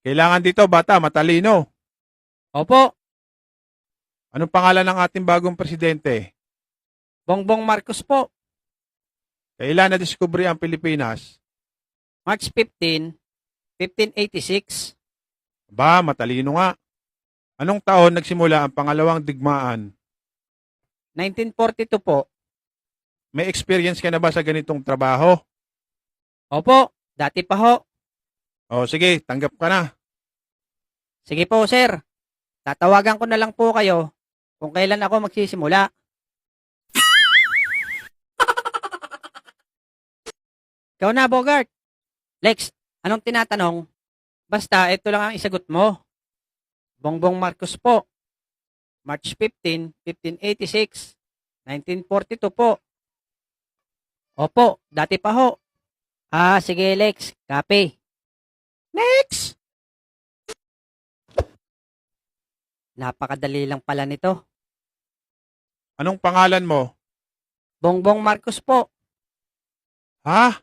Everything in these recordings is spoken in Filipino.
Kailangan dito, bata, matalino. Opo, Anong pangalan ng ating bagong presidente? Bongbong Marcos po. Kailan na-discovery ang Pilipinas? March 15, 1586. Ba, matalino nga. Anong taon nagsimula ang pangalawang digmaan? 1942 po. May experience ka na ba sa ganitong trabaho? Opo, dati pa ho. O sige, tanggap ka na. Sige po, sir. Tatawagan ko na lang po kayo kung kailan ako magsisimula. Ikaw na, Bogart. Lex, anong tinatanong? Basta, ito lang ang isagot mo. Bongbong Marcos po. March 15, 1586. 1942 po. Opo, dati pa ho. Sige, Lex. Copy. Next! Napakadali lang pala nito. Anong pangalan mo? Bongbong Marcos po. Ha?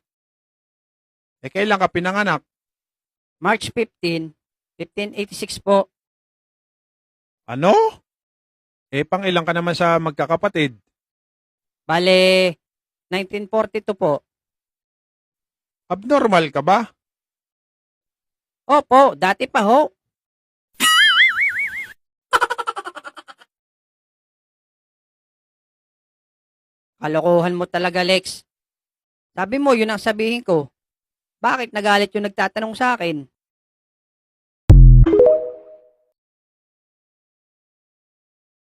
Kailan ka pinanganak? March 15, 1586 po. Ano? Pang ilang ka naman sa magkakapatid? Bale, 1942 po. Abnormal ka ba? Opo, dati pa ho. Kalokohan mo talaga, Lex. Sabi mo, yun ang sabihin ko. Bakit nagalit yung nagtatanong sa akin?